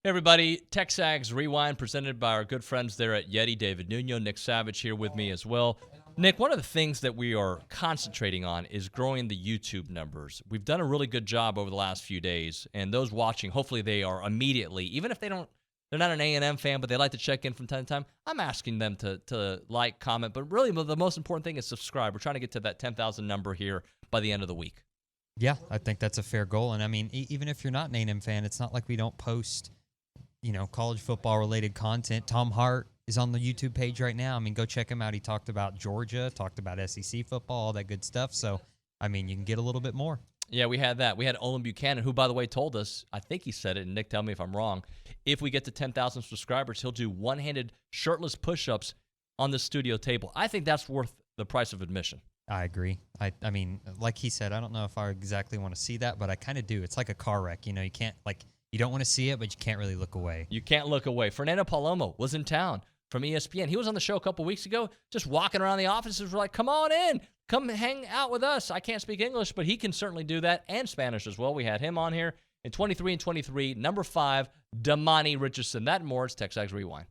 Hey everybody, TexAgs Rewind presented by our good friends there at Yeti, David Nuno, Nick Savage here with me as well. Nick, one of the things that we are concentrating on is growing the YouTube numbers. We've done a really good job over the last few days, and those watching, hopefully they are immediately, even if they're not an A&M fan, but they like to check in from time to time, I'm asking them to like, comment, but really the most important thing is subscribe. We're trying to get to that 10,000 number here by the end of the week. Yeah, I think that's a fair goal. And I mean, even if you're not an A&M fan, it's not like we don't post college football related content. Tom Hart is on the YouTube page right now. I mean, go check him out. He talked about Georgia, talked about SEC football, all that good stuff. So, I mean, you can get a little bit more. Yeah, we had that. We had Olin Buchanan, who, by the way, told us, I think he said it, and Nick, tell me if I'm wrong, if we get to 10,000 subscribers, he'll do one-handed shirtless push-ups on the studio table. I think that's worth the price of admission. I agree. I mean, like he said, I don't know if I exactly want to see that, but I kind of do. It's like a car wreck. You can't, you don't want to see it, but you can't really look away. You can't look away. Fernando Palomo was in town from ESPN. He was on the show a couple weeks ago, just walking around the offices. We're like, come on in. Come hang out with us. I can't speak English, but he can certainly do that, and Spanish as well. We had him on here in 23 and 23. Number 5, Damani Richardson. That and more. It's TexAgs Rewind.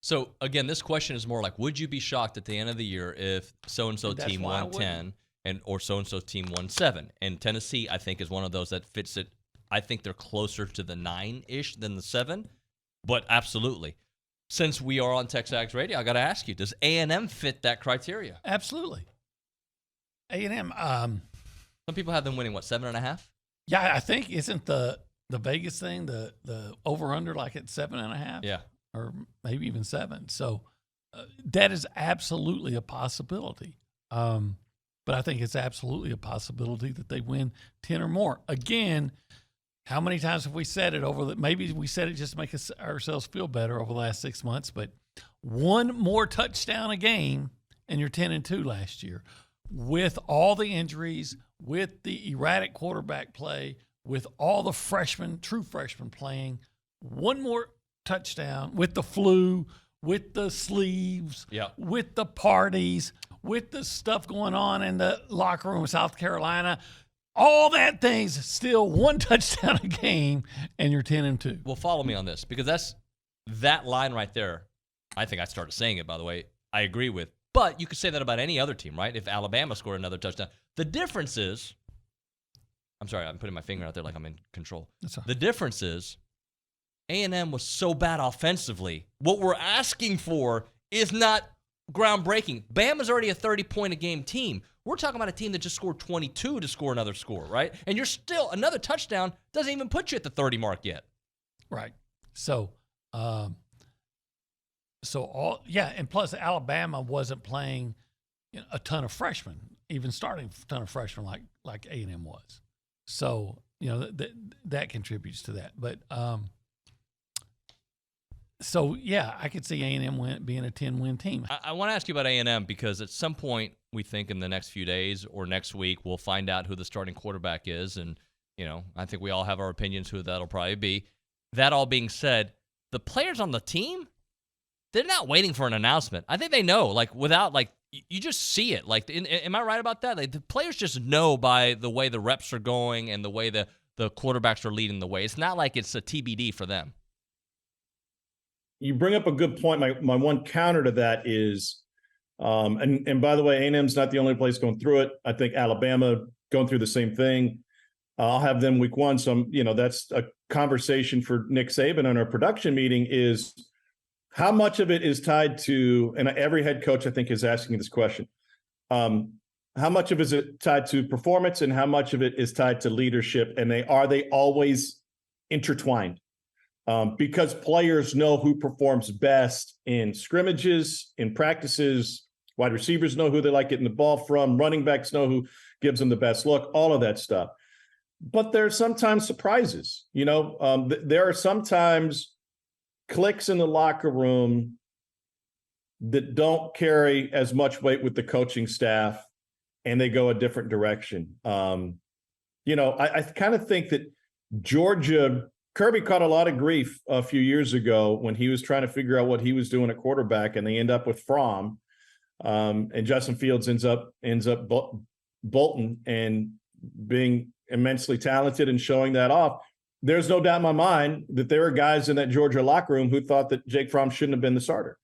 So, again, this question is more like, would you be shocked at the end of the year if so-and-so team won 10 or so-and-so team won 7? And Tennessee, I think, is one of those that fits it. I think they're closer to the 9-ish than the 7, but absolutely. Since we are on TexAgs Radio, I got to ask you, does A&M fit that criteria? Absolutely. A&M. Some people have them winning, 7.5? Yeah, I think isn't the Vegas thing the over-under like at 7.5? Yeah. Or maybe even 7. So that is absolutely a possibility. But I think it's absolutely a possibility that they win 10 or more. Again, how many times have we said it maybe we said it just to make ourselves feel better over the last 6 months, but one more touchdown a game and you're 10-2 last year. With all the injuries, with the erratic quarterback play, with all the true freshmen playing, one more touchdown with the flu, with the sleeves, with the parties, with the stuff going on in the locker room of South Carolina. All that thing's still one touchdown a game, and you're 10-2. Well, follow me on this, because that line right there. I think I started saying it, by the way. I agree with. But you could say that about any other team, right? If Alabama scored another touchdown. The difference is, I'm sorry, I'm putting my finger out there like I'm in control. That's all right. The difference is A&M was so bad offensively. What we're asking for is not groundbreaking. Bama's already a 30-point-a-game team. We're talking about a team that just scored 22 to score another score, right? And you're still, another touchdown doesn't even put you at the 30 mark yet. Right. So, and plus Alabama wasn't playing a ton of freshmen, even starting a ton of freshmen like A&M was. So, that contributes to that. But, I could see A&M being a 10-win team. I want to ask you about A&M because at some point we think in the next few days or next week we'll find out who the starting quarterback is. And, I think we all have our opinions who that'll probably be. That all being said, the players on the team, they're not waiting for an announcement. I think they know, you just see it. Am I right about that? The players just know by the way the reps are going and the way the quarterbacks are leading the way. It's not like it's a TBD for them. You bring up a good point. My one counter to that is, and by the way, A&M's not the only place going through it. I think Alabama going through the same thing. I'll have them week 1. So, that's a conversation for Nick Saban on our production meeting is how much of it is tied to, and every head coach I think is asking this question, how much of it is tied to performance and how much of it is tied to leadership? And are they always intertwined? Because players know who performs best in scrimmages, in practices, wide receivers know who they like getting the ball from, running backs know who gives them the best look, all of that stuff. But there are sometimes surprises. There are sometimes clicks in the locker room that don't carry as much weight with the coaching staff and they go a different direction. I kind of think that Kirby caught a lot of grief a few years ago when he was trying to figure out what he was doing at quarterback, and they end up with Fromm, and Justin Fields ends up bolting and being immensely talented and showing that off. there's no doubt in my mind that there are guys in that Georgia locker room who thought that Jake Fromm shouldn't have been the starter,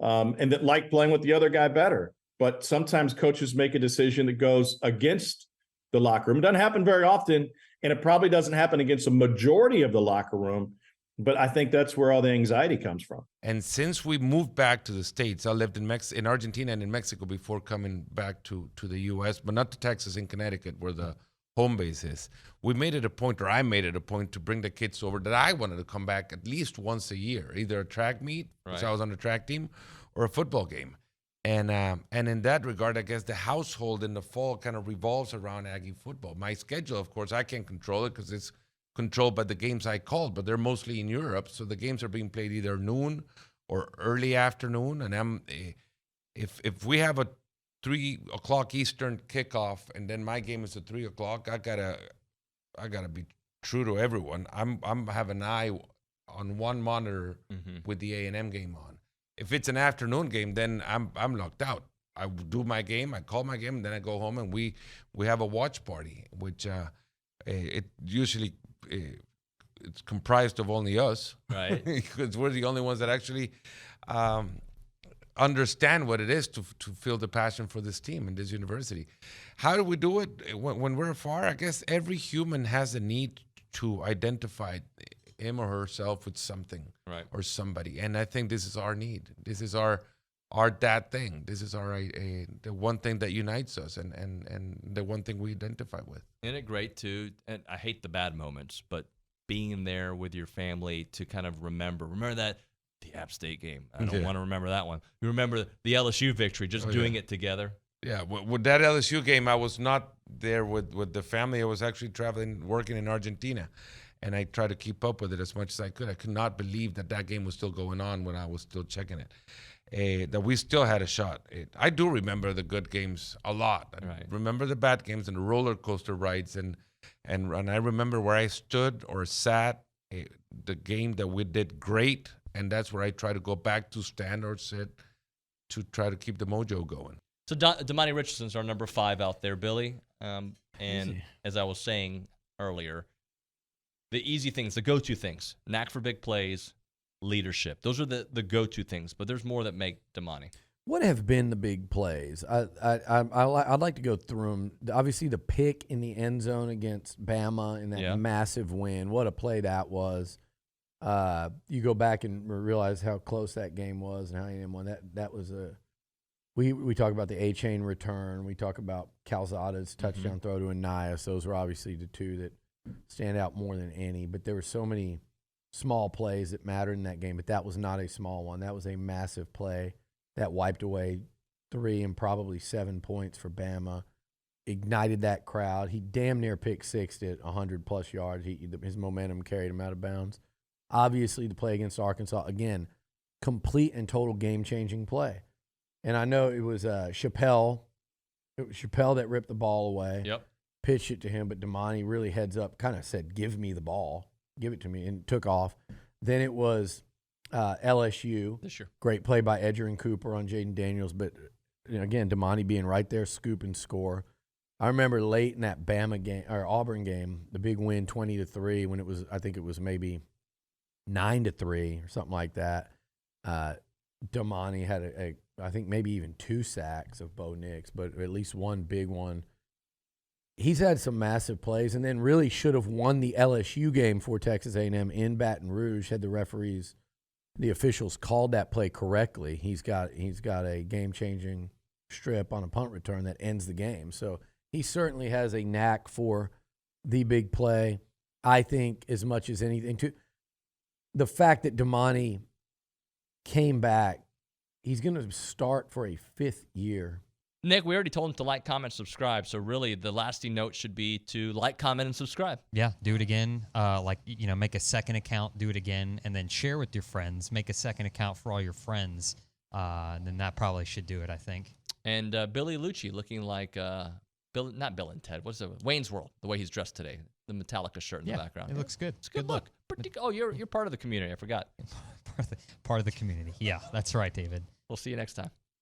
and that liked playing with the other guy better. But sometimes coaches make a decision that goes against the locker room. It doesn't happen very often, and it probably doesn't happen against a majority of the locker room. But I think that's where all the anxiety comes from. And since we moved back to the States, I lived in Argentina and in Mexico before coming back to the U.S., but not to Texas and Connecticut, where the home base is. We made it a point, or I made it a point, to bring the kids over that I wanted to come back at least once a year, either a track meet, because I was on the track team, or a football game. And in that regard, I guess the household in the fall kind of revolves around Aggie football. My schedule, of course, I can't control it because it's controlled by the games I called, but they're mostly in Europe, so the games are being played either noon or early afternoon. And if we have a 3 o'clock Eastern kickoff, and then my game is at 3 o'clock, I gotta be true to everyone. I'm have an eye on one monitor with the A&M game on. If it's an afternoon game, then I'm locked out. I do my game, I call my game, and then I go home and we have a watch party, which it usually it's comprised of only us, right? Because we're the only ones that actually understand what it is to feel the passion for this team and this university. How do we do it when we're afar? I guess every human has a need to identify him or herself with something, right, or somebody, and I think this is our need. This is our that thing. This is our the one thing that unites us, and the one thing we identify with. Isn't it great too? And I hate the bad moments, but being in there with your family to kind of remember that the App State game. I don't want to remember that one. You remember the LSU victory, just doing it together. Yeah, with that LSU game, I was not there with the family. I was actually working in Argentina, and I tried to keep up with it as much as I could. I could not believe that game was still going on when I was still checking it. That we still had a shot. I do remember the good games a lot. I remember the bad games and the roller coaster rides, and I remember where I stood or sat, the game that we did great, and that's where I try to go back to stand or sit to try to keep the mojo going. So Damani Richardson's our number 5 out there, Billy. And as I was saying earlier, the easy things, the go-to things, knack for big plays, leadership. Those are the go-to things, but there's more that make Damani. What have been the big plays? I'd like to go through them. Obviously, the pick in the end zone against Bama in that massive win. What a play that was. You go back and realize how close that game was and how A&M won. That was a we talk about the A-chain return. We talk about Calzada's touchdown throw to Anias. Those were obviously the two that stand out more than any. But there were so many small plays that mattered in that game. But that was not a small one. That was a massive play that wiped away 3 and probably 7 points for Bama. Ignited that crowd. He damn near pick-sixed it 100-plus yards. His momentum carried him out of bounds. Obviously, the play against Arkansas, again, complete and total game-changing play. And I know it was Chappelle. It was Chappelle that ripped the ball away. Yep. Pitched it to him, but Damani really heads up, kind of said, "Give me the ball. Give it to me," and took off. Then it was LSU. This year. Great play by Edger and Cooper on Jaden Daniels. But, again, Damani being right there, scoop and score. I remember late in that Bama game, or Auburn game, the big win 20-3, when it was, I think it was maybe 9-3 or something like that. Damani had I think maybe even 2 sacks of Bo Nix, but at least one big one. He's had some massive plays, and then really should have won the LSU game for Texas A&M in Baton Rouge had the officials called that play correctly. He's got a game-changing strip on a punt return that ends the game. So he certainly has a knack for the big play. I think as much as anything, the fact that Damani came back, he's going to start for a 5th year. Nick, we already told him to like, comment, subscribe. So really, the lasting note should be to like, comment, and subscribe. Yeah, do it again. Make a second account, do it again, and then share with your friends. Make a second account for all your friends. And then that probably should do it, I think. And Billy Liucci looking like not Bill and Ted. What's it? Wayne's World. The way he's dressed today, the Metallica shirt in the background. It looks good. It's a good look. Oh, you're part of the community. I forgot. Part of the community. Yeah, that's right, David. We'll see you next time.